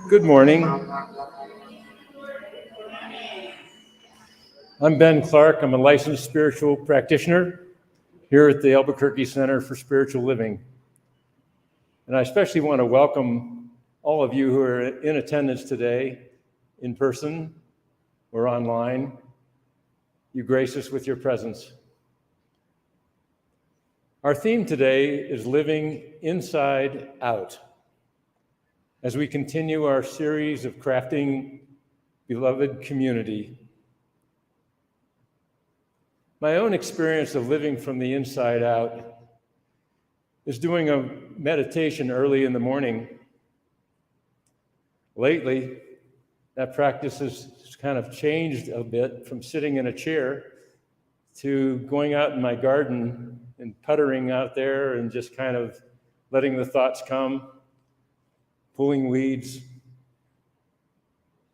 Good morning. I'm Ben Clark. I'm a licensed spiritual practitioner here at the Albuquerque Center for Spiritual Living. And I especially want to welcome all of you who are in attendance today, in person or online. You grace us with your presence. Our theme today is living inside out, as we continue our series of crafting beloved community. My own experience of living from the inside out is doing a meditation early in the morning. Lately, that practice has kind of changed a bit from sitting in a chair to going out in my garden and puttering out there and just kind of letting the thoughts come, pulling weeds,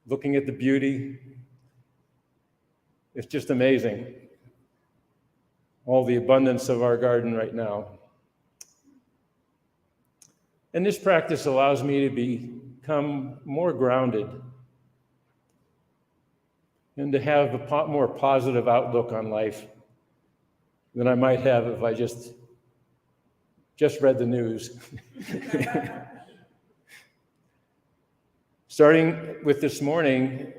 looking at the beauty. It's just amazing, all the abundance of our garden right now. And this practice allows me to become more grounded and to have a more positive outlook on life than I might have if I just read the news. Starting with this morning,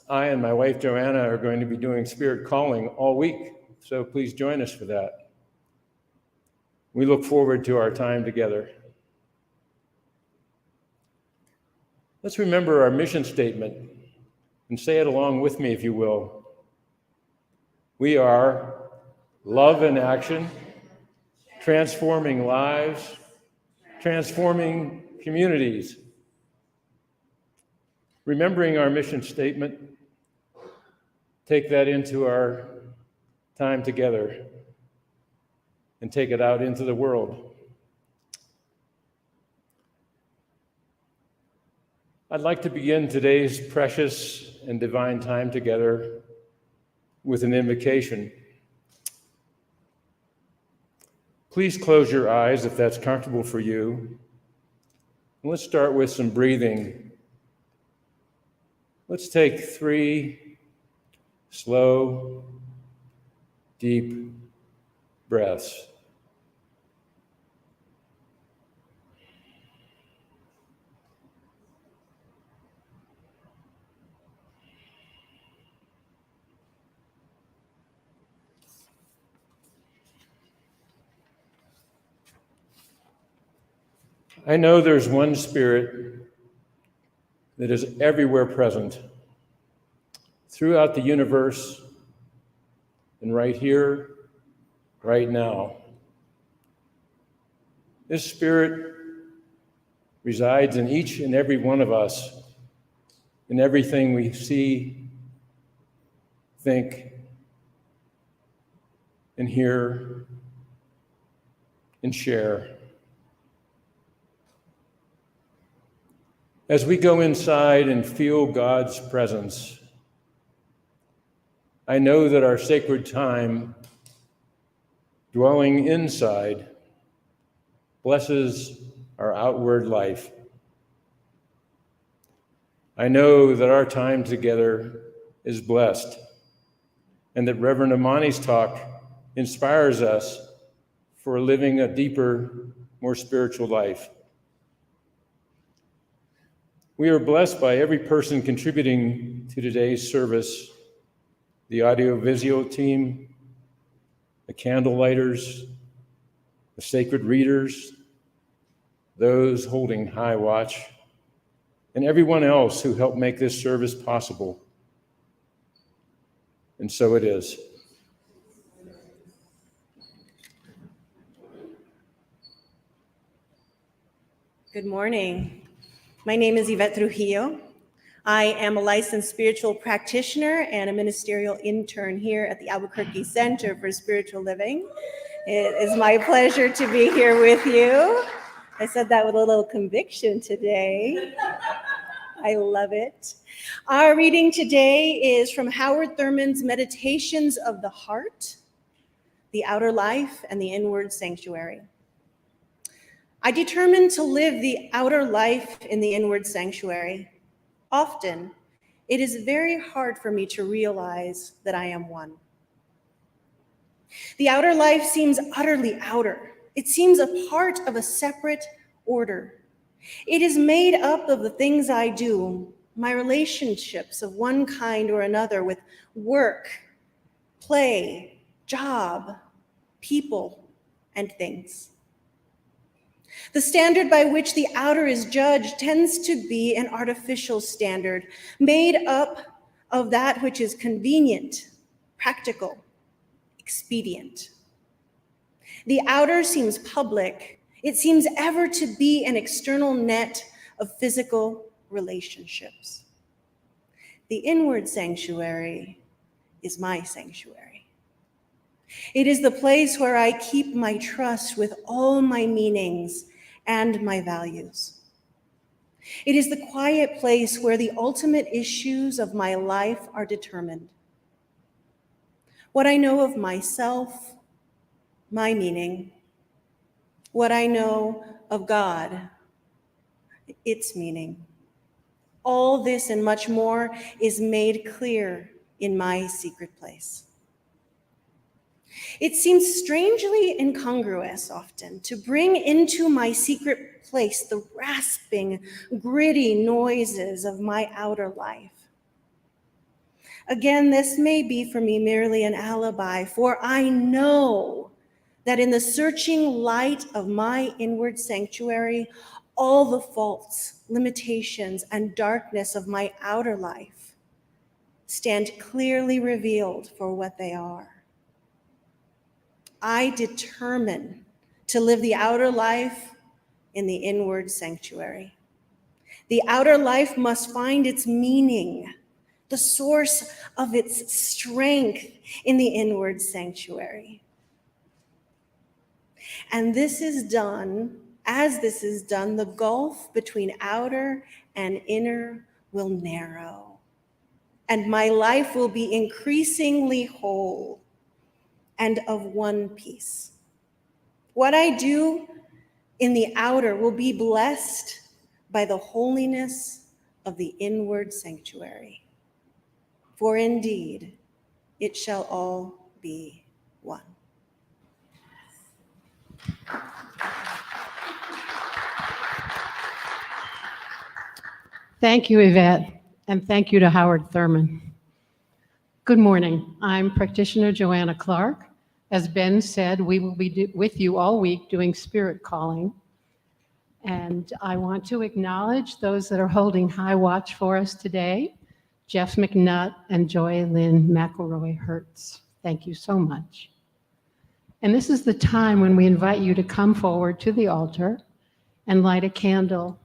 I and my wife Joanna are going to be doing spirit calling all week, so please join us for that. We look forward to our time together. Let's remember our mission statement and say it along with me, if you will. We are love in action, transforming lives, transforming communities. Remembering our mission statement, take that into our time together and take it out into the world. I'd like to begin today's precious and divine time together with an invocation. Please close your eyes if that's comfortable for you. And let's start with some breathing. Let's take 3 slow, deep breaths. I know there's one spirit that is everywhere present, throughout the universe, and right here, right now. This spirit resides in each and every one of us, in everything we see, think, and hear, and share. As we go inside and feel God's presence, I know that our sacred time dwelling inside blesses our outward life. I know that our time together is blessed, and that Reverend Amani's talk inspires us for living a deeper, more spiritual life. We are blessed by every person contributing to today's service, the audio-visual team, the candlelighters, the sacred readers, those holding high watch, and everyone else who helped make this service possible. And so it is. Good morning. My name is Yvette Trujillo. I am a licensed spiritual practitioner and a ministerial intern here at the Albuquerque Center for Spiritual Living. It is my pleasure to be here with you. I said that with a little conviction today. I love it. Our reading today is from Howard Thurman's Meditations of the Heart, the Outer Life, and the Inward Sanctuary. I determined to live the outer life in the inward sanctuary. Often, it is very hard for me to realize that I am one. The outer life seems utterly outer. It seems a part of a separate order. It is made up of the things I do, my relationships of one kind or another with work, play, job, people, and things. The standard by which the outer is judged tends to be an artificial standard, made up of that which is convenient, practical, expedient. The outer seems public. It seems ever to be an external net of physical relationships. The inward sanctuary is my sanctuary. It is the place where I keep my trust with all my meanings and my values. It is the quiet place where the ultimate issues of my life are determined. What I know of myself, my meaning, what I know of God, its meaning. All this and much more is made clear in my secret place. It seems strangely incongruous often to bring into my secret place the rasping, gritty noises of my outer life. Again, this may be for me merely an alibi, for I know that in the searching light of my inward sanctuary, all the faults, limitations, and darkness of my outer life stand clearly revealed for what they are. I determine to live the outer life in the inward sanctuary. The outer life must find its meaning, the source of its strength in the inward sanctuary. And this is done, as this is done, the gulf between outer and inner will narrow, and my life will be increasingly whole and of one piece. What I do in the outer will be blessed by the holiness of the inward sanctuary. For indeed, it shall all be one. Thank you, Yvette, and thank you to Howard Thurman. Good morning. I'm practitioner Joanna Clark. As Ben said, we will be with you all week doing spirit calling. And I want to acknowledge those that are holding high watch for us today, Jeff McNutt and Joy Lynn McElroy Hertz. Thank you so much. And this is the time when we invite you to come forward to the altar and light a candle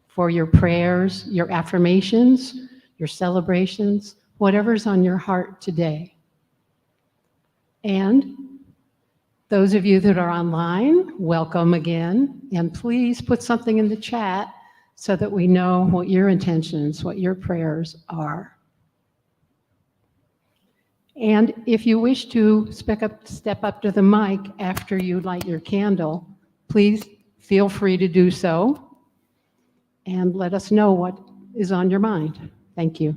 for your prayers, your affirmations, your celebrations, whatever's on your heart today. And Those of you that are online, welcome again. And please put something in the chat so that we know what your intentions, what your prayers are. And if you wish to step up to the mic after you light your candle, please feel free to do so and let us know what is on your mind. Thank you.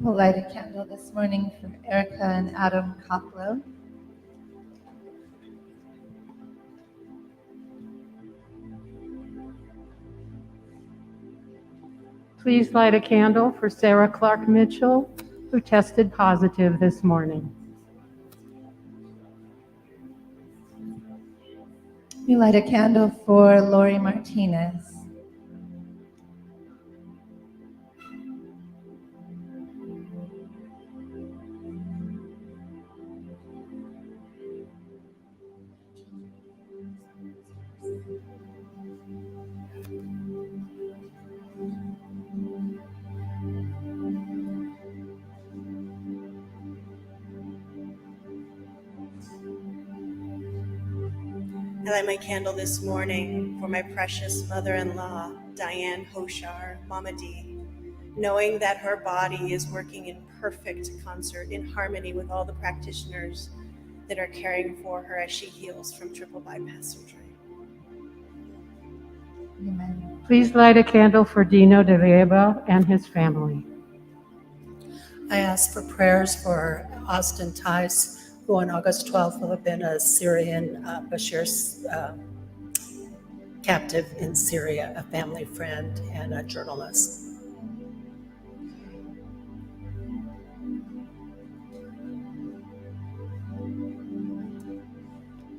We'll light a candle this morning for Erica and Adam Koplow. Please light a candle for Sarah Clark Mitchell, who tested positive this morning. We light a candle for Lori Martinez. I light my candle this morning for my precious mother-in-law, Diane Hoshar, Mama D, knowing that her body is working in perfect concert, in harmony with all the practitioners that are caring for her as she heals from triple bypass surgery. Amen. Please light a candle for Dino de Rieba and his family. I ask for prayers for Austin Tice, who on August 12th will have been a Syrian Bashir's captive in Syria, a family friend and a journalist.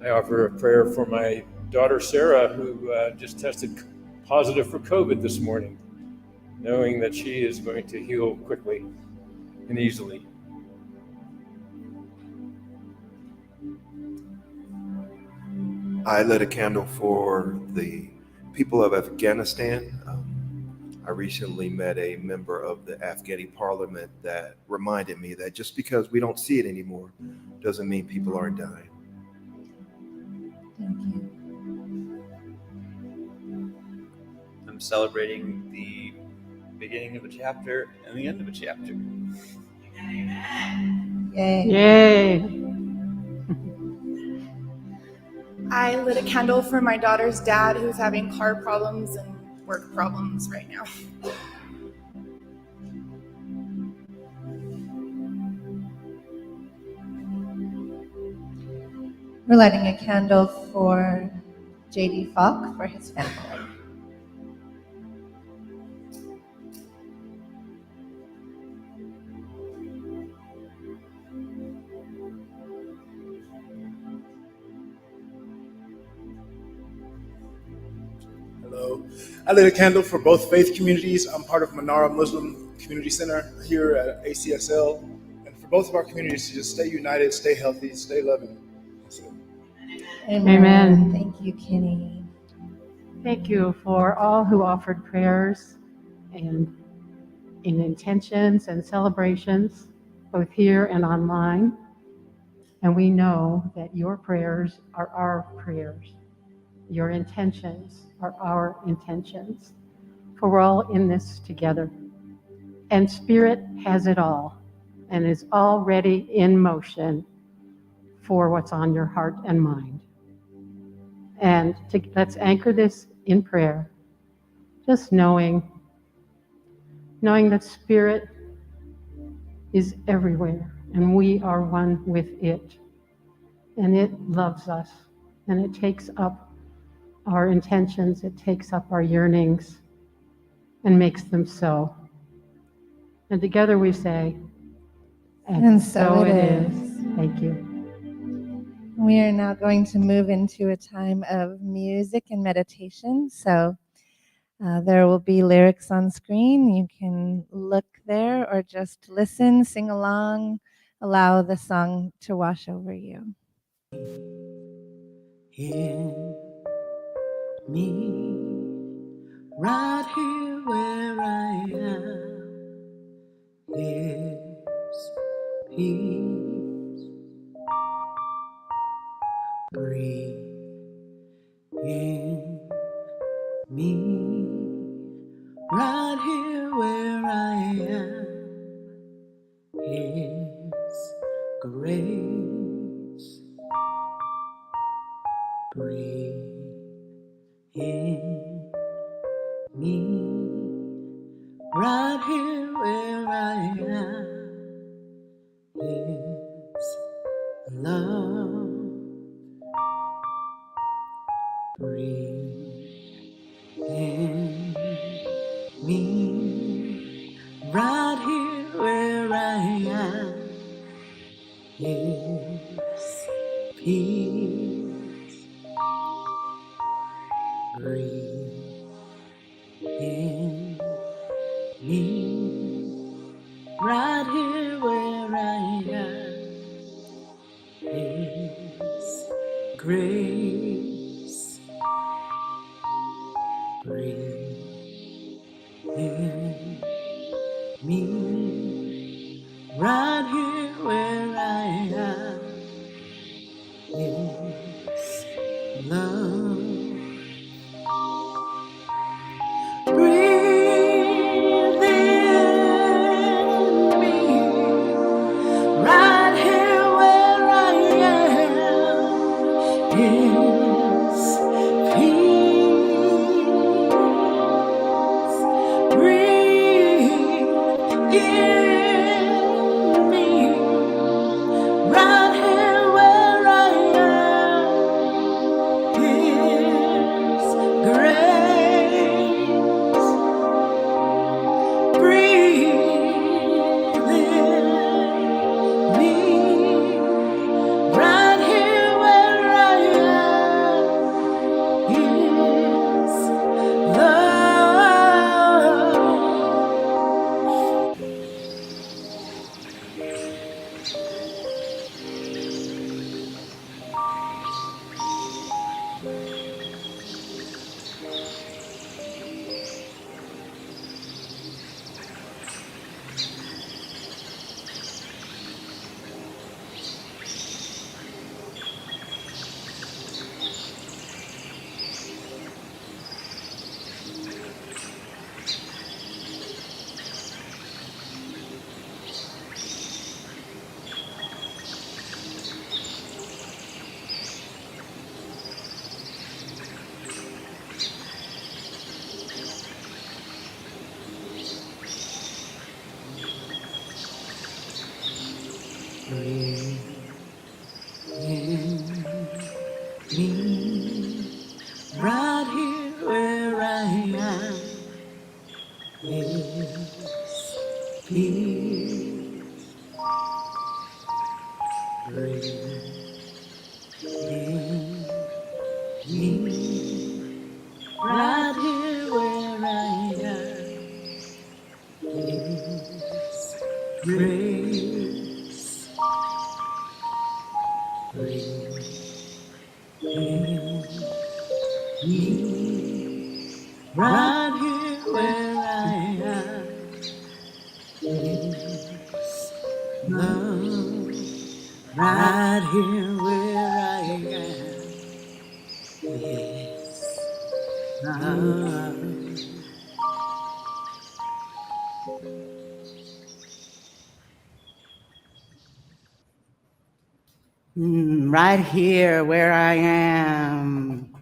I offer a prayer for my daughter Sarah, who just tested positive for COVID this morning, knowing that she is going to heal quickly and easily. I lit a candle for the people of Afghanistan. I recently met a member of the Afghani parliament that reminded me that just because we don't see it anymore doesn't mean people aren't dying. Thank you. I'm celebrating the beginning of a chapter and the end of a chapter. Yay. Yay! I lit a candle for my daughter's dad, who's having car problems and work problems right now. We're lighting a candle for J.D. Falk for his family. Hello. I lit a candle for both faith communities. I'm part of Manara Muslim Community Center here at ACSL. And for both of our communities to just stay united, stay healthy, stay loving. Amen. Thank you, Kenny. Thank you for all who offered prayers and in intentions and celebrations, both here and online. And we know that your prayers are our prayers. Your intentions are our intentions. For we're all in this together. And Spirit has it all and is already in motion for what's on your heart and mind. And let's anchor this in prayer, just knowing that Spirit is everywhere and we are one with it. And it loves us and it takes up our intentions, it takes up our yearnings and makes them so. And together we say, And so it is. Thank you. We are now going to move into a time of music and meditation. So there will be lyrics on screen. You can look there or just listen, sing along, allow the song to wash over you. In me, right here where I am, is peace. Breathe in me, right here where I am, is grace. Breathe in me, right here where I am, is love. Breathe in me, right here where I am, is peace. Breathe in me, right here where I am, is grace. Breathe in me, right here where I am, is love. Breathe in me, right here where I am, is peace. Breathe in me, right here where I am, is grace. Breathe in me, right here where I am, is love. Breathe in me, right here where I am, is peace. Breathe in me, right here where I am, is grace. Breathe in me, right here where I am, is love. Right here where I am, is love. Right here where I am.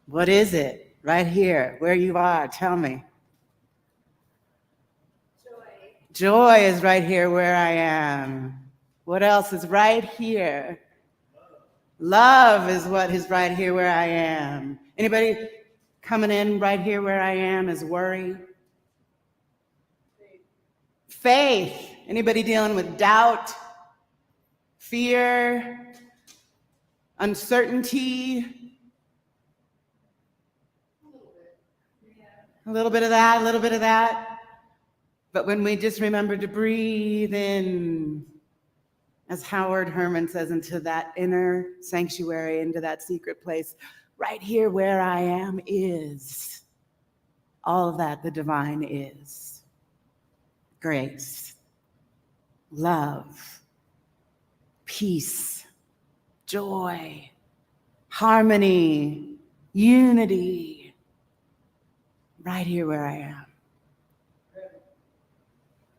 What is it? Right here, where you are, tell me. Joy. Joy is right here where I am. What else is right here? Love is what is right here where I am. Anybody coming in right here where I am is worry? Faith. Anybody dealing with doubt, fear, uncertainty, a little bit of that, a little bit of that. But when we just remember to breathe in, as Howard Herman says, into that inner sanctuary, into that secret place, right here where I am is all of that the divine is. Grace, love, peace, joy, harmony, unity, right here where I am.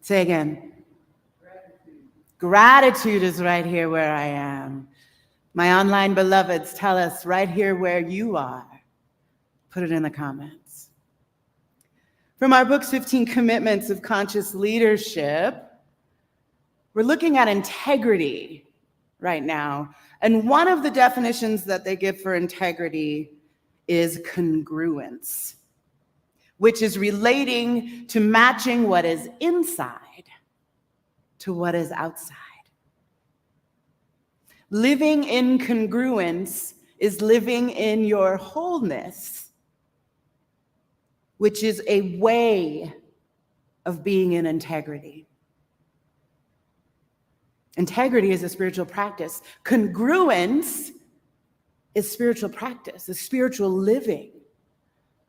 Say again. Gratitude is right here where I am. My online beloveds, tell us right here where you are. Put it in the comments. From our book's 15 Commitments of Conscious Leadership, we're looking at integrity right now. And one of the definitions that they give for integrity is congruence, which is relating to matching what is inside to what is outside. Living in congruence is living in your wholeness, which is a way of being in integrity. Integrity is a spiritual practice. Congruence is spiritual practice, is spiritual living.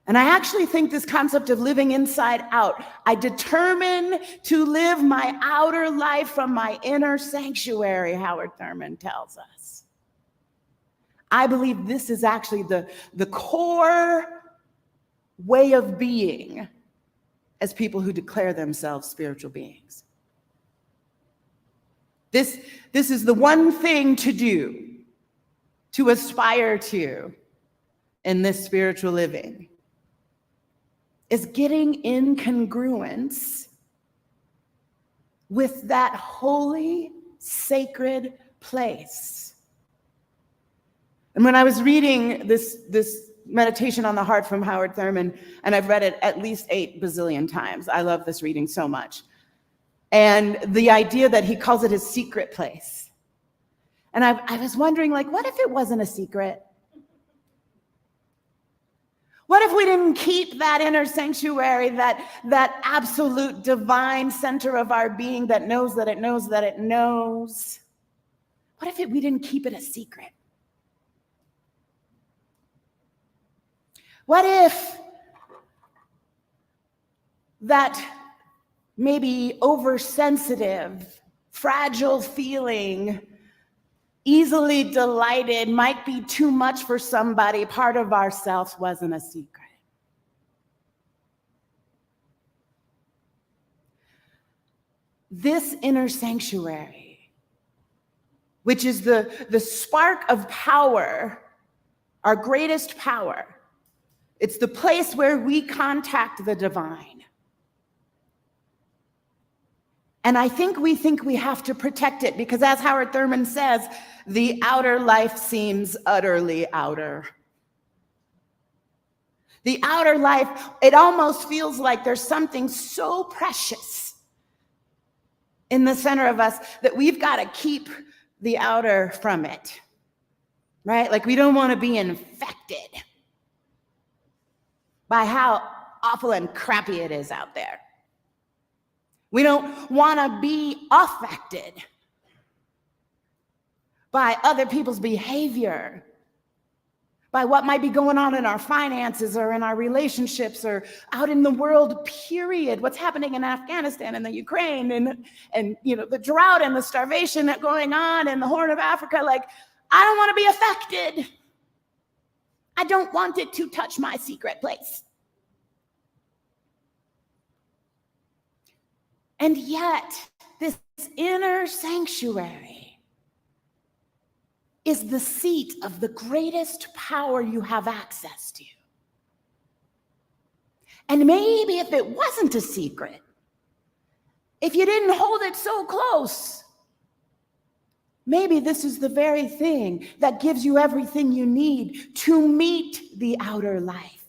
And I actually think this concept of living inside out, I determine to live my outer life from my inner sanctuary, Howard Thurman tells us. I believe this is actually the core way of being as people who declare themselves spiritual beings. This is the one thing to do, to aspire to in this spiritual living, is getting in congruence with that holy, sacred place. And when I was reading this meditation on the heart from Howard Thurman, and I've read it at least 8 bazillion times. I love this reading so much. And the idea that he calls it his secret place. And I was wondering, like, what if it wasn't a secret? What if we didn't keep that inner sanctuary, that absolute divine center of our being that knows that it knows that it knows? What if we didn't keep it a secret? What if that maybe oversensitive, fragile feeling, easily delighted, might be too much for somebody, part of ourselves wasn't a secret? This inner sanctuary, which is the spark of power, our greatest power, it's the place where we contact the divine. And I think we have to protect it because, as Howard Thurman says, the outer life seems utterly outer. The outer life, it almost feels like there's something so precious in the center of us that we've got to keep the outer from it, right? Like we don't want to be infected by how awful and crappy it is out there. We don't want to be affected by other people's behavior, by what might be going on in our finances or in our relationships or out in the world, period. What's happening in Afghanistan and the Ukraine and you know, the drought and the starvation that's going on in the Horn of Africa. Like, I don't want to be affected. I don't want it to touch my secret place. And yet, this inner sanctuary is the seat of the greatest power you have access to. And maybe if it wasn't a secret, if you didn't hold it so close, maybe this is the very thing that gives you everything you need to meet the outer life.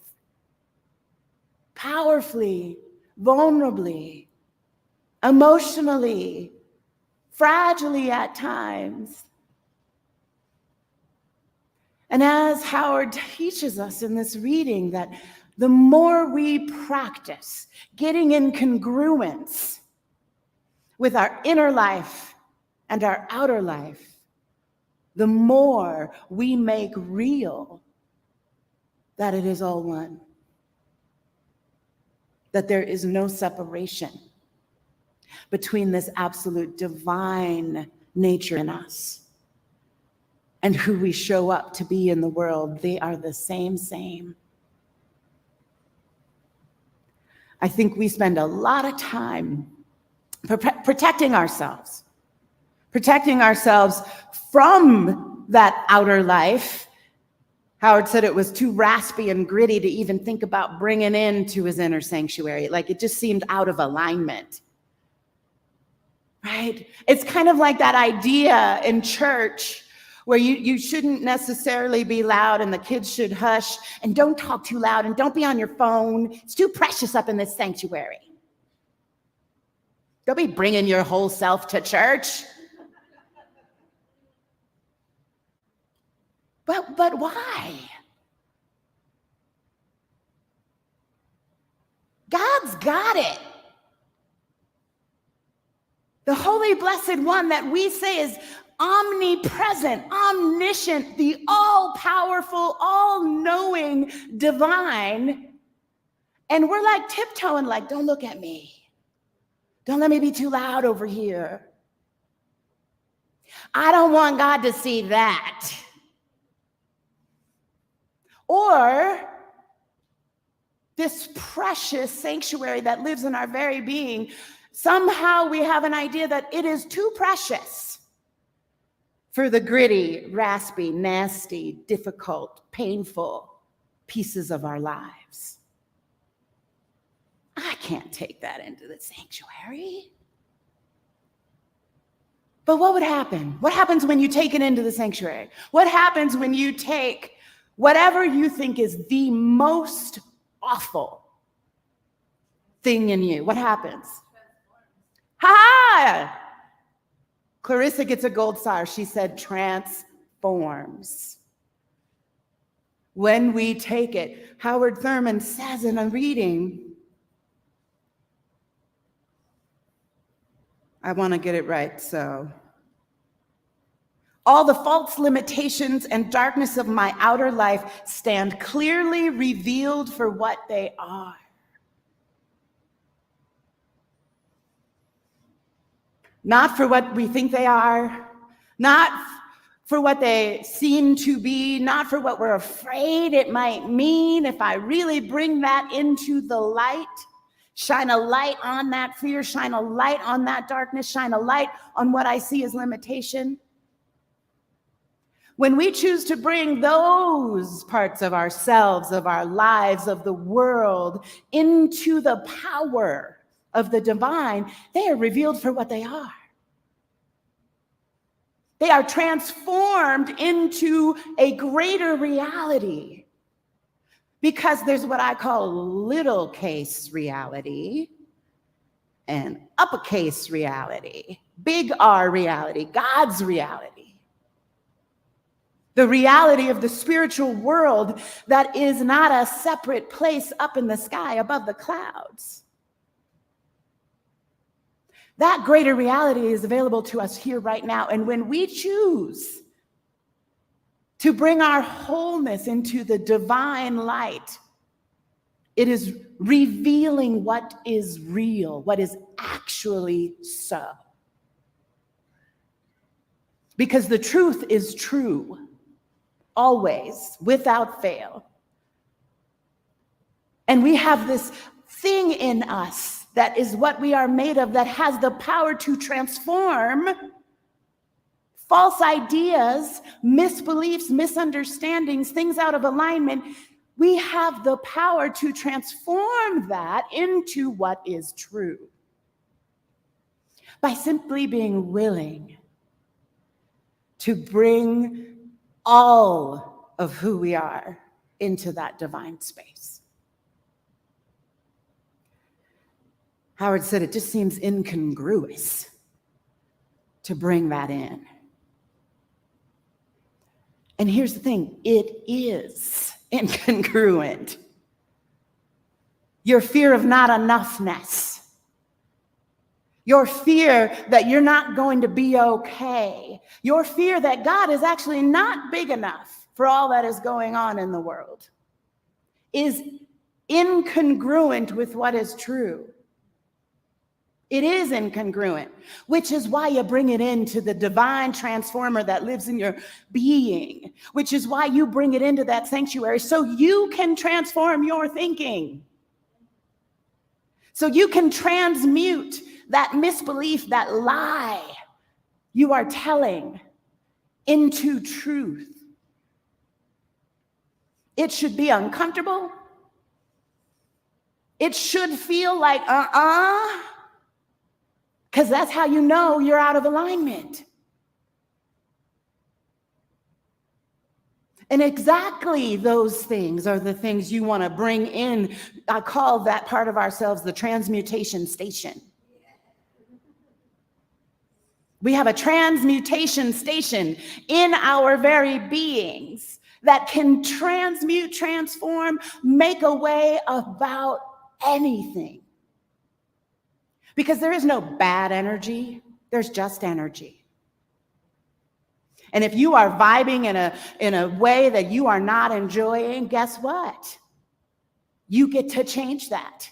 Powerfully, vulnerably, emotionally, fragilely at times. And as Howard teaches us in this reading, that the more we practice getting in congruence with our inner life and our outer life, the more we make real that it is all one, that there is no separation between this absolute divine nature in us and who we show up to be in the world. They are the same. I think we spend a lot of time protecting ourselves from that outer life. Howard said it was too raspy and gritty to even think about bringing into his inner sanctuary. Like, it just seemed out of alignment, right? It's kind of like that idea in church where you shouldn't necessarily be loud and the kids should hush, and don't talk too loud and don't be on your phone. It's too precious up in this sanctuary. Don't be bringing your whole self to church. But why? God's got it. The Holy Blessed One that we say is omnipresent, omniscient, the all-powerful, all-knowing divine. And we're like tiptoeing, like, don't look at me. Don't let me be too loud over here. I don't want God to see that. Or this precious sanctuary that lives in our very being, somehow we have an idea that it is too precious for the gritty, raspy, nasty, difficult, painful pieces of our lives. I can't take that into the sanctuary. But what would happen? What happens when you take it into the sanctuary? What happens when you take whatever you think is the most awful thing in you? What happens? Ha! Clarissa gets a gold star. She said transforms. When we take it, Howard Thurman says in a reading, I want to get it right, so. All the false limitations and darkness of my outer life stand clearly revealed for what they are. Not for what we think they are, not for what they seem to be, not for what we're afraid it might mean. If I really bring that into the light, shine a light on that fear, shine a light on that darkness, shine a light on what I see as limitation. When we choose to bring those parts of ourselves, of our lives, of the world into the power of the divine, they are revealed for what they are. They are transformed into a greater reality, because there's what I call little case reality and uppercase reality, big R reality, God's reality. The reality of the spiritual world that is not a separate place up in the sky above the clouds. That greater reality is available to us here right now. And when we choose to bring our wholeness into the divine light, it is revealing what is real, what is actually so. Because the truth is true. Always, without fail. And we have this thing in us that is what we are made of, that has the power to transform false ideas, misbeliefs, misunderstandings, things out of alignment. We have the power to transform that into what is true by simply being willing to bring all of who we are into that divine space. Howard said it just seems incongruous to bring that in. And here's the thing, it is incongruent. Your fear of not enoughness, your fear that you're not going to be okay, your fear that God is actually not big enough for all that is going on in the world is incongruent with what is true. It is incongruent, which is why you bring it into the divine transformer that lives in your being, which is why you bring it into that sanctuary so you can transform your thinking. So you can transmute that misbelief, that lie you are telling into truth. It should be uncomfortable. It should feel like, because that's how you know you're out of alignment. And exactly those things are the things you want to bring in. I call that part of ourselves the transmutation station. We have a transmutation station in our very beings that can transmute, transform, make a way about anything. Because there is no bad energy, there's just energy. And if you are vibing in a way that you are not enjoying, guess what? You get to change that.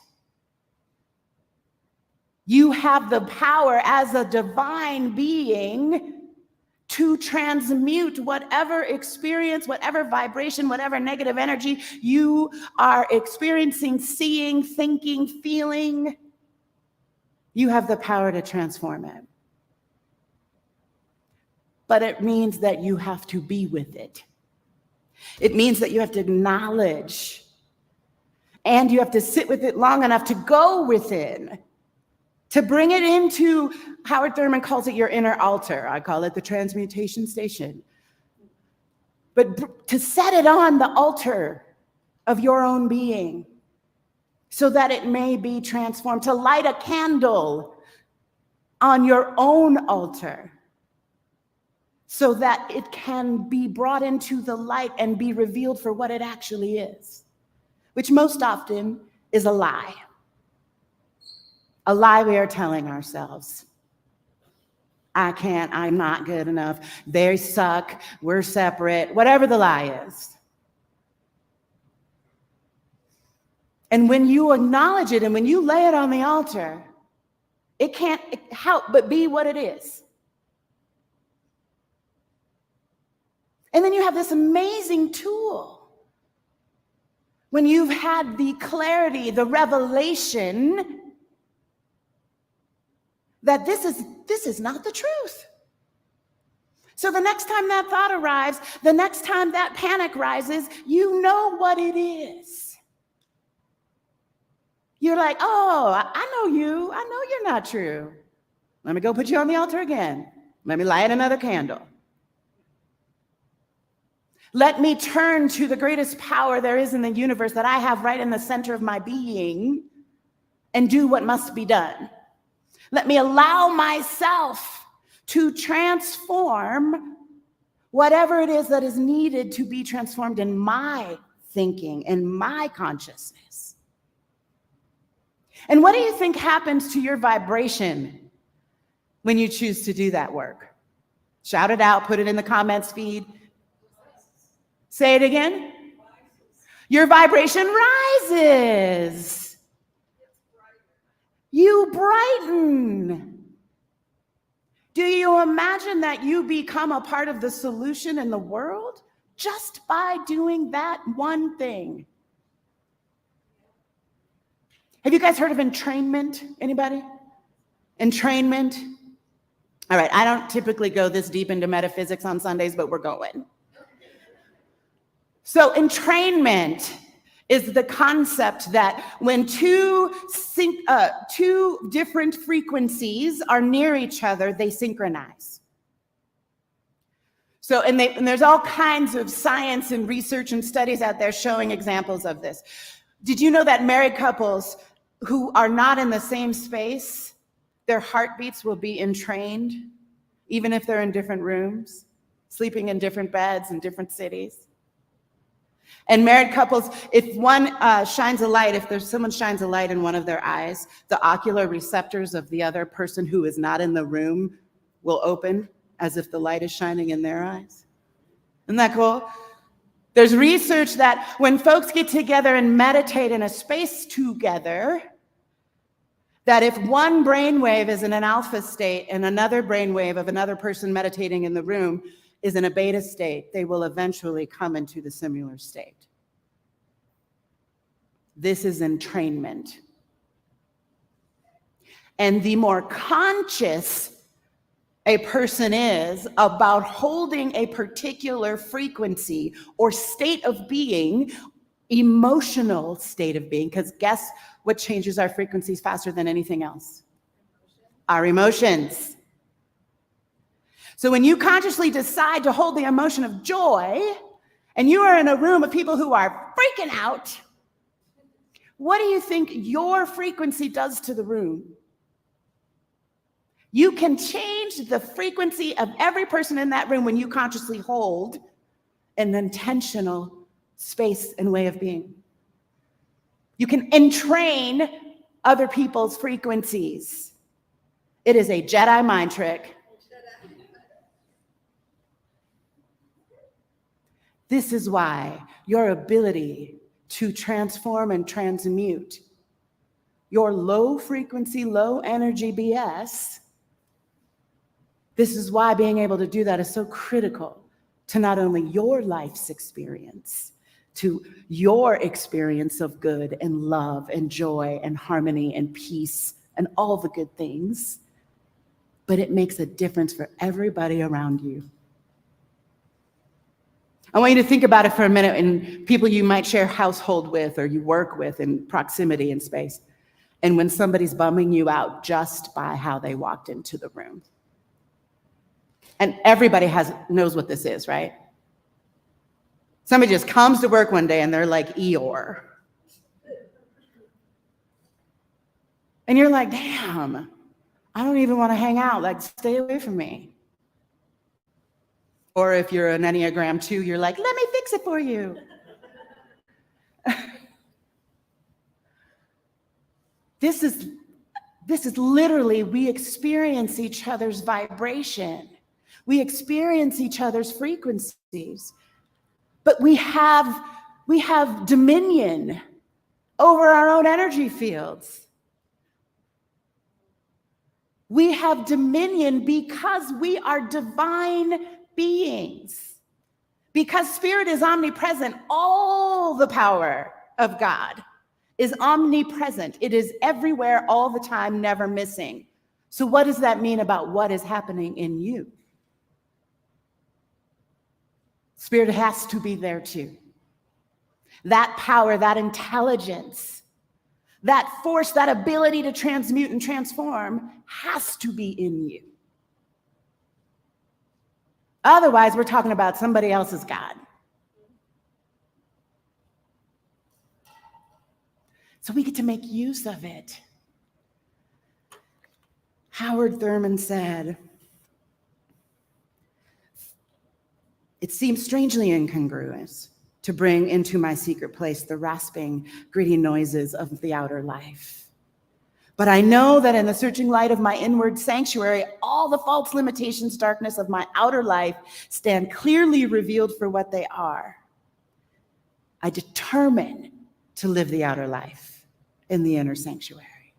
You have the power as a divine being to transmute whatever experience, whatever vibration, whatever negative energy you are experiencing, seeing, thinking, feeling. You have the power to transform it. But it means that you have to be with it. It means that you have to acknowledge, and you have to sit with it long enough to go within, to bring it into, Howard Thurman calls it your inner altar. I call it the transmutation station. But to set it on the altar of your own being so that it may be transformed, to light a candle on your own altar so that it can be brought into the light and be revealed for what it actually is, which most often is a lie. A lie we are telling ourselves. I can't, I'm not good enough, they suck, we're separate, whatever the lie is. And when you acknowledge it and when you lay it on the altar, it can't help but be what it is. And then you have this amazing tool. When you've had the clarity, the revelation that this is not the truth. So the next time that thought arrives, the next time that panic rises, you know what it is. You're like, oh, I know you. I know you're not true. Let me go put you on the altar again. Let me light another candle. Let me turn to the greatest power there is in the universe that I have right in the center of my being and do what must be done. Let me allow myself to transform whatever it is that is needed to be transformed in my thinking, in my consciousness. And what do you think happens to your vibration when you choose to do that work? Shout it out, put it in the comments feed. Say it again. Your vibration rises. You brighten. Do you imagine that you become a part of the solution in the world just by doing that one thing? Have you guys heard of entrainment? Anybody? Entrainment? All right, I don't typically go this deep into metaphysics on Sundays, but we're going. So entrainment is the concept that when two different frequencies are near each other, they synchronize. So, and there's all kinds of science and research and studies out there showing examples of this. Did you know that married couples who are not in the same space, their heartbeats will be entrained, even if they're in different rooms? sleeping in different beds in different cities. And married couples, if one shines a light, if there's someone shines a light in one of their eyes, the ocular receptors of the other person who is not in the room will open as if the light is shining in their eyes. Isn't that cool? There's research that when folks get together and meditate in a space together, that if one brainwave is in an alpha state and another brainwave of another person meditating in the room is in a beta state, they will eventually come into the similar state. This is entrainment. And the more conscious a person is about holding a particular frequency or state of being, emotional state of being, because guess what changes our frequencies faster than anything else? Our emotions. So when you consciously decide to hold the emotion of joy, and you are in a room of people who are freaking out, what do you think your frequency does to the room? You can change the frequency of every person in that room when you consciously hold an intentional space and way of being. You can entrain other people's frequencies. It is a Jedi mind trick. This is why your ability to transform and transmute your low frequency, low energy BS, this is why being able to do that is so critical to not only your life's experience, to your experience of good and love and joy and harmony and peace and all the good things, but it makes a difference for everybody around you. I want you to think about it for a minute and people you might share household with or you work with in proximity and space. And when somebody's bumming you out just by how they walked into the room. And everybody knows what this is, right? Somebody just comes to work one day and they're like Eeyore. And you're like, damn, I don't even want to hang out. Like, stay away from me. Or if you're an Enneagram 2, you're like, let me fix it for you. This is literally, we experience each other's vibration. We experience each other's frequencies. But we have dominion over our own energy fields. We have dominion because we are divine beings. Because spirit is omnipresent, all the power of God is omnipresent. It is everywhere, all the time, never missing. So what does that mean about what is happening in you? Spirit has to be there too. That power, that intelligence, that force, that ability to transmute and transform has to be in you. Otherwise, we're talking about somebody else's God. So we get to make use of it. Howard Thurman said, "It seems strangely incongruous to bring into my secret place the rasping, gritty noises of the outer life. But I know that in the searching light of my inward sanctuary, all the false limitations, darkness of my outer life stand clearly revealed for what they are. I determine to live the outer life in the inner sanctuary.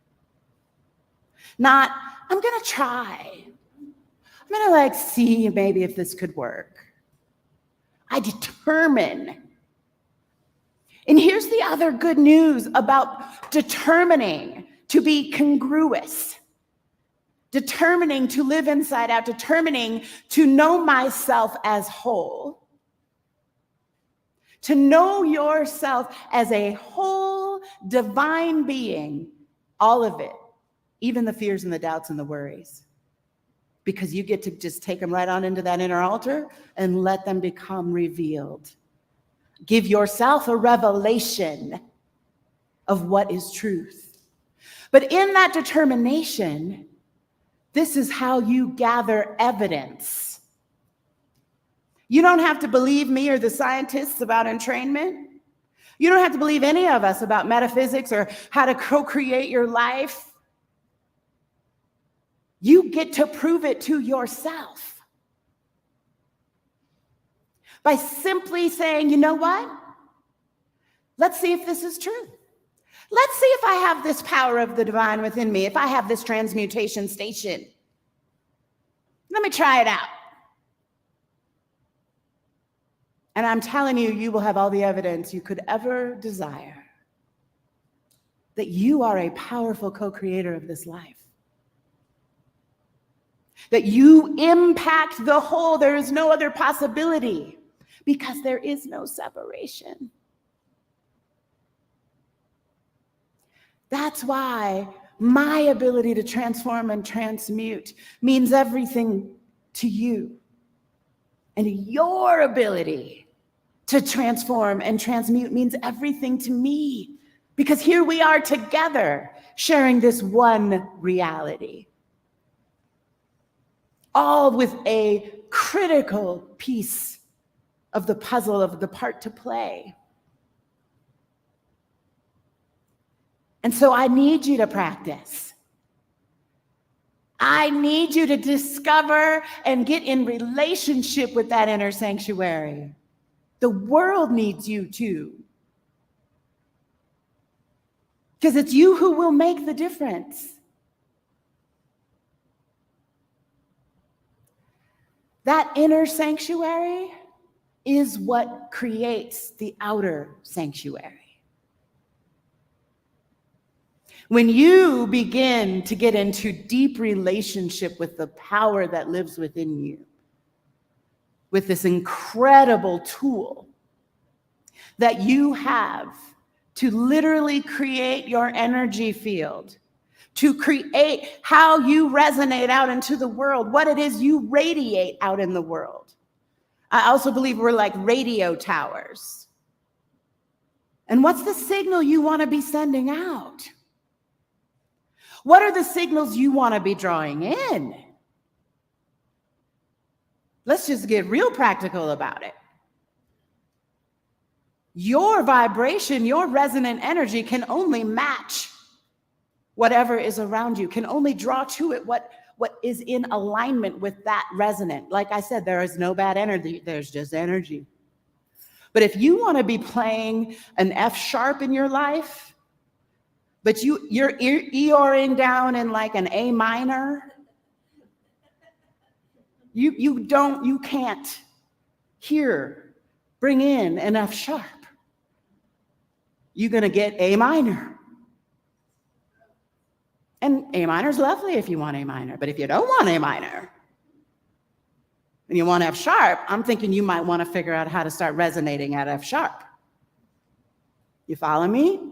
Not, I'm gonna try. I'm gonna see maybe if this could work. I determine. And here's the other good news about determining to be congruous, determining to live inside out, determining to know myself as whole, to know yourself as a whole divine being, all of it, even the fears and the doubts and the worries, because you get to just take them right on into that inner altar and let them become revealed. Give yourself a revelation of what is truth. But in that determination, this is how you gather evidence You don't have to believe me or the scientists about entrainment. You don't have to believe any of us about metaphysics or how to co-create your life. You get to prove it to yourself by simply saying, you know what? Let's see if this is true. Let's see if I have this power of the divine within me, if I have this transmutation station. Let me try it out. And I'm telling you, you will have all the evidence you could ever desire that you are a powerful co-creator of this life. That you impact the whole. There is no other possibility because there is no separation. That's why my ability to transform and transmute means everything to you. And your ability to transform and transmute means everything to me. Because here we are together sharing this one reality. All with a critical piece of the puzzle of the part to play. And so I need you to practice. I need you to discover and get in relationship with that inner sanctuary. The world needs you too. Because it's you who will make the difference. That inner sanctuary is what creates the outer sanctuary. When you begin to get into deep relationship with the power that lives within you, with this incredible tool that you have to literally create your energy field, to create how you resonate out into the world, what it is you radiate out in the world. I also believe we're like radio towers. And what's the signal you want to be sending out? What are the signals you want to be drawing in? Let's just get real practical about it. Your vibration, your resonant energy can only match whatever is around you, can only draw to it what is in alignment with that resonant. Like I said, there is no bad energy, there's just energy. But if you want to be playing an F sharp in your life, but you're Eoring down in like an A minor, you can't bring in an F sharp. You're gonna get A minor. And A minor is lovely if you want A minor, but if you don't want A minor and you want F sharp, I'm thinking you might want to figure out how to start resonating at F sharp. You follow me?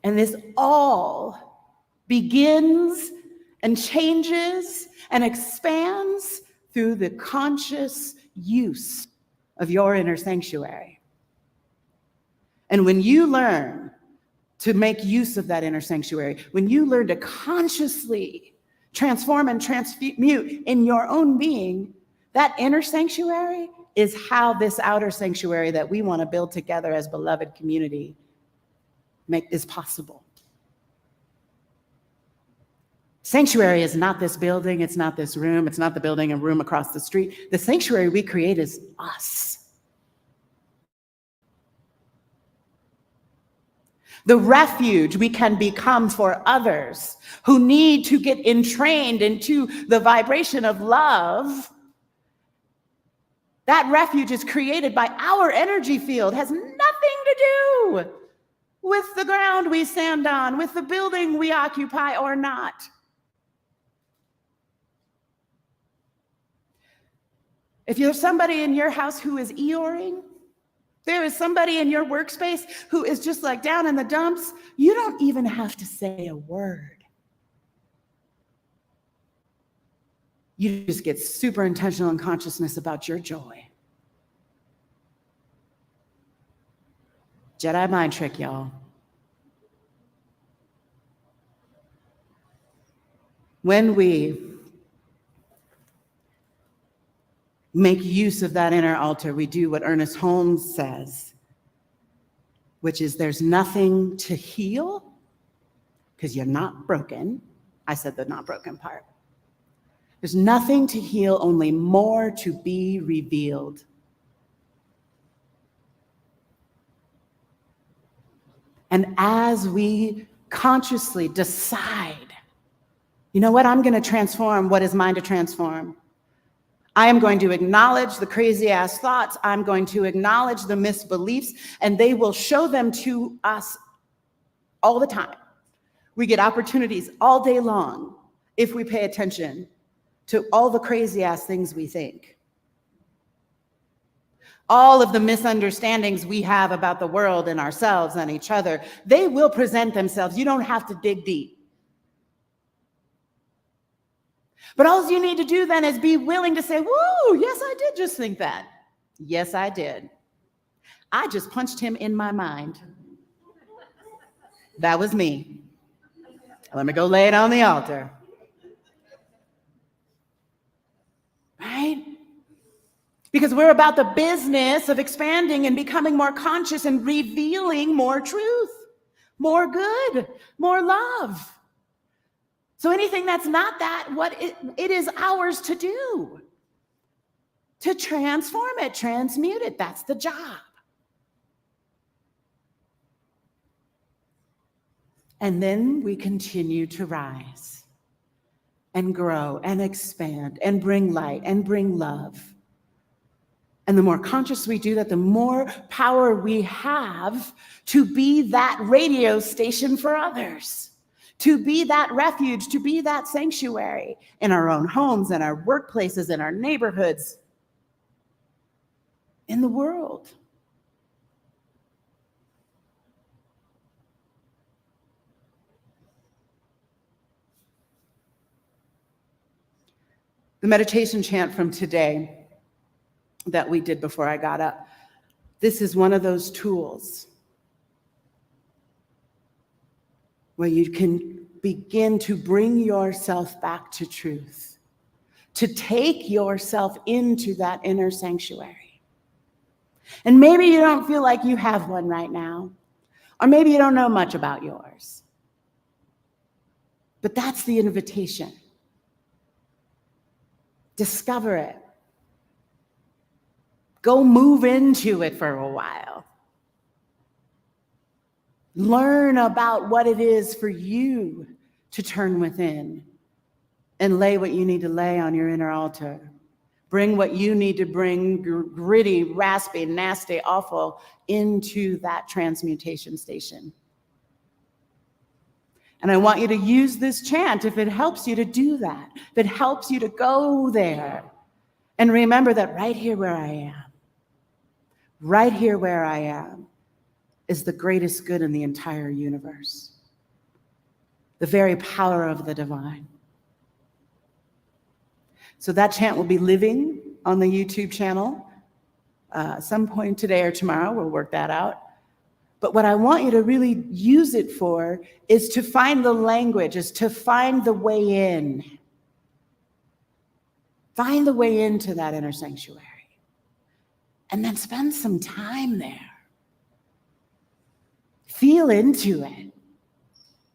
And this all begins and changes and expands through the conscious use of your inner sanctuary. And when you learn to make use of that inner sanctuary, when you learn to consciously transform and transmute in your own being, that inner sanctuary is how this outer sanctuary that we want to build together as beloved community is possible. Sanctuary is not this building, it's not this room, it's not the building and room across the street. The sanctuary we create is us. The refuge we can become for others who need to get entrained into the vibration of love. That refuge is created by our energy field, has nothing to do with the ground we stand on, with the building we occupy or not. If there's somebody in your house who is Eoring, there is somebody in your workspace who is just like down in the dumps, you don't even have to say a word. You just get super intentional in consciousness about your joy. Jedi mind trick, y'all. When we make use of that inner altar, we do what Ernest Holmes says, which is there's nothing to heal because you're not broken. I said the not broken part. There's nothing to heal, only more to be revealed. And as we consciously decide, you know what, I'm going to transform what is mine to transform. I am going to acknowledge the crazy ass thoughts. I'm going to acknowledge the misbeliefs, and they will show them to us all the time. We get opportunities all day long if we pay attention to all the crazy ass things we think. All of the misunderstandings we have about the world and ourselves and each other, they will present themselves. You don't have to dig deep. But all you need to do then is be willing to say, woo, yes, I did just think that. Yes, I did. I just punched him in my mind. That was me. Let me go lay it on the altar. Right? Because we're about the business of expanding and becoming more conscious and revealing more truth, more good, more love. So anything that's not that, what it is ours to do, to transform it, transmute it. That's the job. And then we continue to rise and grow and expand and bring light and bring love. And the more conscious we do that, the more power we have to be that radio station for others, to be that refuge, to be that sanctuary in our own homes, in our workplaces, in our neighborhoods, in the world. The meditation chant from today that we did before I got up, this is one of those tools where you can begin to bring yourself back to truth, to take yourself into that inner sanctuary. And maybe you don't feel like you have one right now, or maybe you don't know much about yours. But that's the invitation. Discover it. Go move into it for a while. Learn about what it is for you to turn within and lay what you need to lay on your inner altar. Bring what you need to bring, gritty, raspy, nasty, awful, into that transmutation station. And I want you to use this chant if it helps you to do that, if it helps you to go there. And remember that right here where I am, right here where I am, is the greatest good in the entire universe. The very power of the divine. So that chant will be living on the YouTube channel some point today or tomorrow. We'll work that out. But what I want you to really use it for is to find the language, is to find the way in. Find the way into that inner sanctuary. And then spend some time there. Feel into it.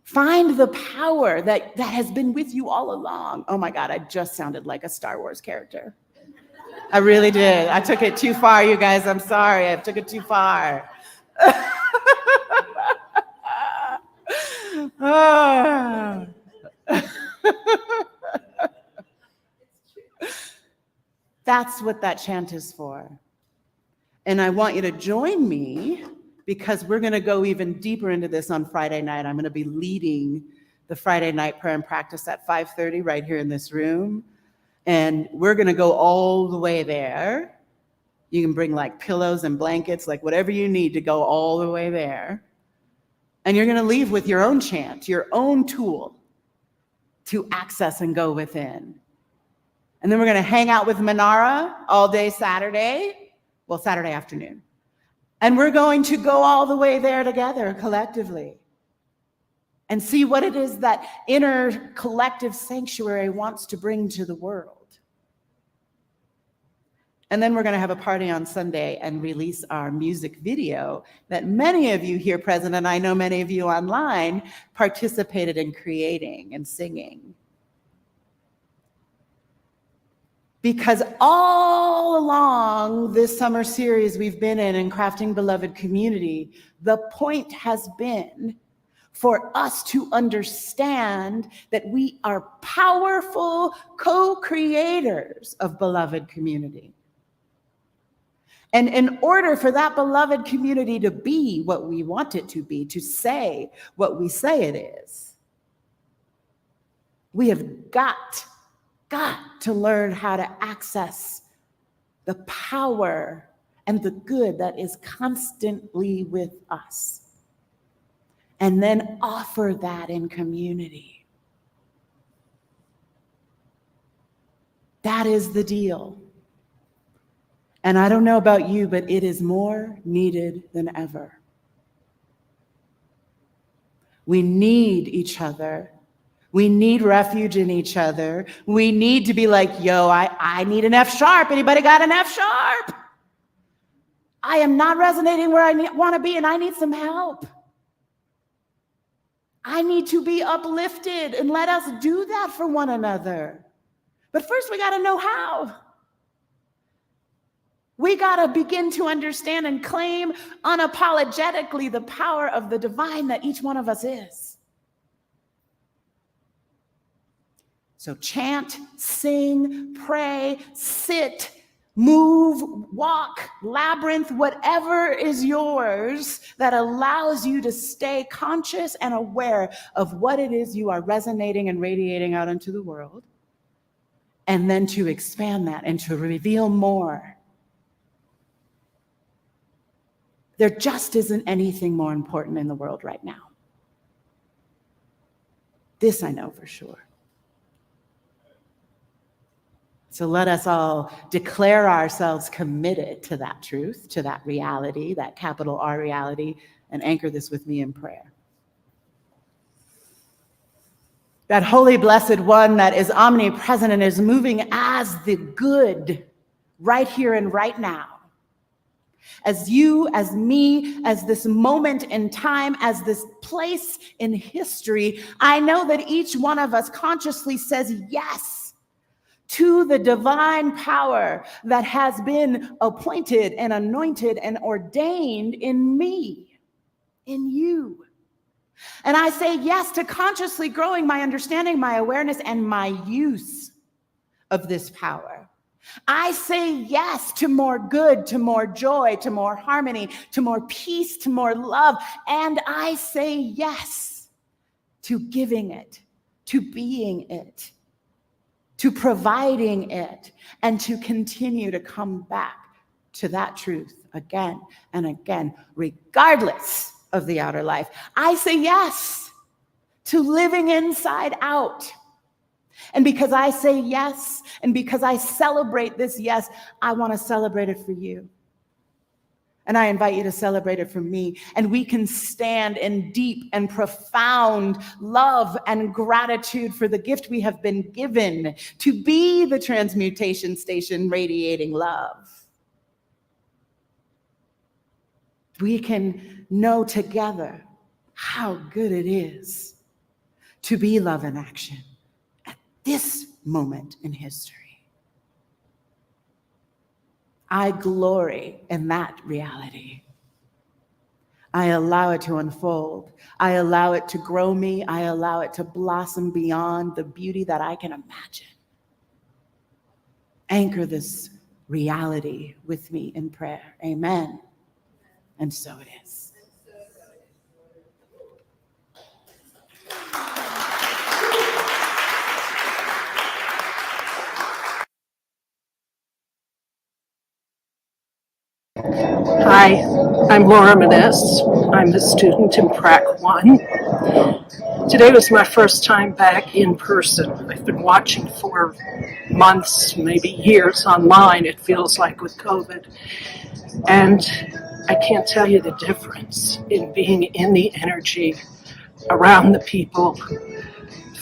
Find the power that has been with you all along. Oh my God, I just sounded like a Star Wars character. I really did. I took it too far, you guys. I'm sorry. I took it too far. That's what that chant is for. And I want you to join me because we're going to go even deeper into this on Friday night. I'm going to be leading the Friday night prayer and practice at 5:30 right here in this room. And we're going to go all the way there. You can bring like pillows and blankets, like whatever you need to go all the way there. And you're going to leave with your own chant, your own tool to access and go within. And then we're going to hang out with Manara all day Saturday, well, Saturday afternoon. And we're going to go all the way there together collectively. and see what it is that inner collective sanctuary wants to bring to the world. And then we're going to have a party on Sunday and release our music video that many of you here present, and I know many of you online, participated in creating and singing. Because all along this summer series we've been in Crafting Beloved Community, the point has been for us to understand that we are powerful co-creators of beloved community. And in order for that beloved community to be what we want it to be, to say what we say it is, we have got to learn how to access the power and the good that is constantly with us, and then offer that in community. That is the deal. And I don't know about you, but it is more needed than ever. We need each other. We need refuge in each other. We need to be like, yo, I need an F sharp. Anybody got an F sharp? I am not resonating where I want to be, and I need some help. I need to be uplifted, and let us do that for one another. But first, we got to know how. We got to begin to understand and claim unapologetically the power of the divine that each one of us is. So chant, sing, pray, sit, move, walk, labyrinth, whatever is yours that allows you to stay conscious and aware of what it is you are resonating and radiating out into the world, and then to expand that and to reveal more. There just isn't anything more important in the world right now. This I know for sure. So let us all declare ourselves committed to that truth, to that reality, that capital R reality, and anchor this with me in prayer. That holy, blessed one that is omnipresent and is moving as the good right here and right now. As you, as me, as this moment in time, as this place in history, I know that each one of us consciously says yes to the divine power that has been appointed and anointed and ordained in me, in you. And I say yes to consciously growing my understanding, my awareness, and my use of this power. I say yes to more good, to more joy, to more harmony, to more peace, to more love. And I say yes to giving it, to being it, to providing it, and to continue to come back to that truth again and again, regardless of the outer life. I say yes to living inside out. And because I say yes, and because I celebrate this yes, I want to celebrate it for you. And I invite you to celebrate it for me. And we can stand in deep and profound love and gratitude for the gift we have been given to be the transmutation station radiating love. We can know together how good it is to be love in action at this moment in history. I glory in that reality. I allow it to unfold. I allow it to grow me. I allow it to blossom beyond the beauty that I can imagine. Anchor this reality with me in prayer. Amen. And so it is. Hi, I'm Laura Maness. I'm a student in Prac 1. Today was my first time back in person. I've been watching for months, maybe years online, it feels like, with COVID. And I can't tell you the difference in being in the energy around the people,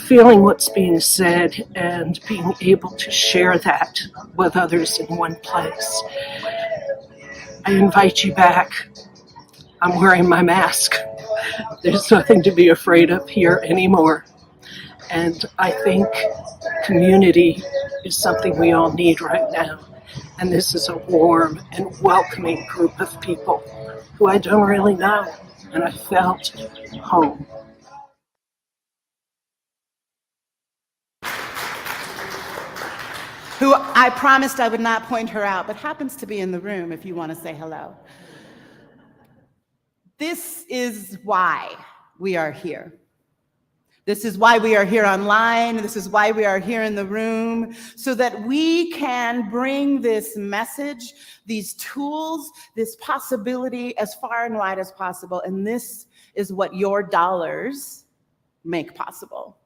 feeling what's being said and being able to share that with others in one place. I invite you back. I'm wearing my mask. There's nothing to be afraid of here anymore. And I think community is something we all need right now. And this is a warm and welcoming group of people who I don't really know. And I felt home. Who I promised I would not point her out, but happens to be in the room if you want to say hello. This is why we are here. This is why we are here online. This is why we are here in the room, so that we can bring this message, these tools, this possibility as far and wide as possible. And this is what your dollars make possible.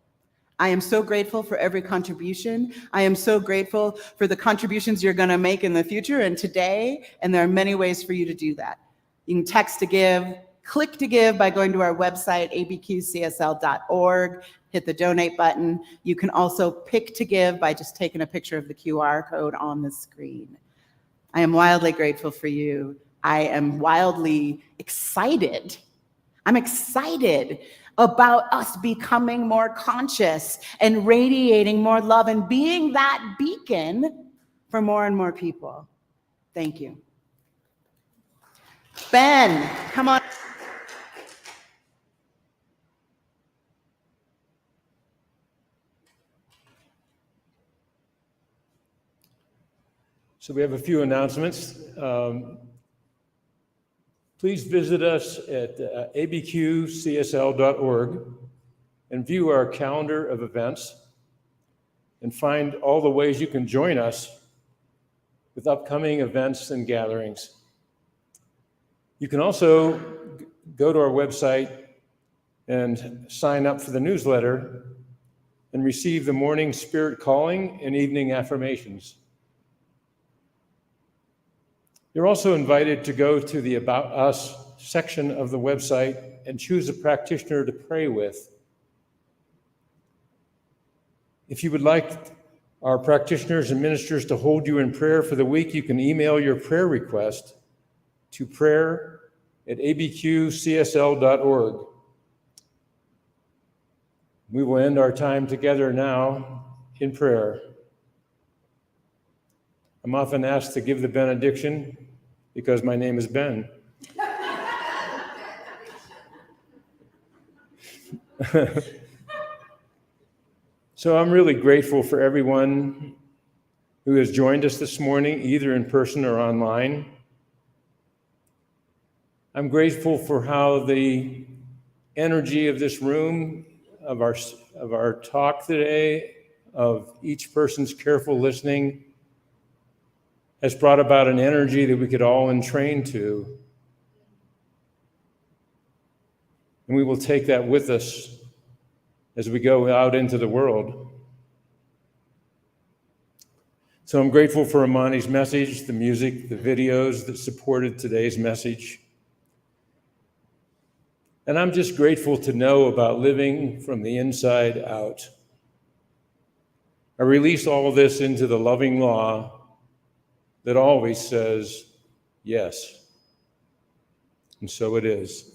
I am so grateful for every contribution. I am so grateful for the contributions you're going to make in the future and today, and there are many ways for you to do that. You can text to give, click to give by going to our website, abqcsl.org, hit the donate button. You can also pick to give by just taking a picture of the QR code on the screen. I am wildly grateful for you. I am wildly excited. I'm excited about us becoming more conscious and radiating more love and being that beacon for more and more people. Thank you. Ben, come on. So we have a few announcements. Please visit us at abqcsl.org and view our calendar of events and find all the ways you can join us with upcoming events and gatherings. You can also go to our website and sign up for the newsletter and receive the morning spirit calling and evening affirmations. You're also invited to go to the About Us section of the website and choose a practitioner to pray with. If you would like our practitioners and ministers to hold you in prayer for the week, you can email your prayer request to prayer@abqcsl.org. We will end our time together now in prayer. I'm often asked to give the benediction because my name is Ben. So I'm really grateful for everyone who has joined us this morning, either in person or online. I'm grateful for how the energy of this room, of our talk today, of each person's careful listening, has brought about an energy that we could all entrain to. And we will take that with us as we go out into the world. So I'm grateful for Amani's message, the music, the videos that supported today's message. And I'm just grateful to know about living from the inside out. I release all of this into the loving law that always says yes. And so it is.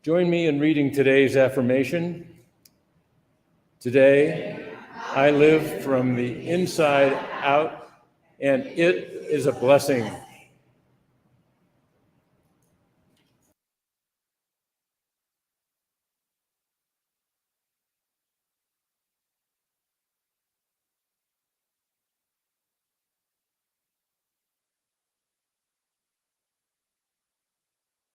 Join me in reading today's affirmation. Today, I live from the inside out, and it is a blessing.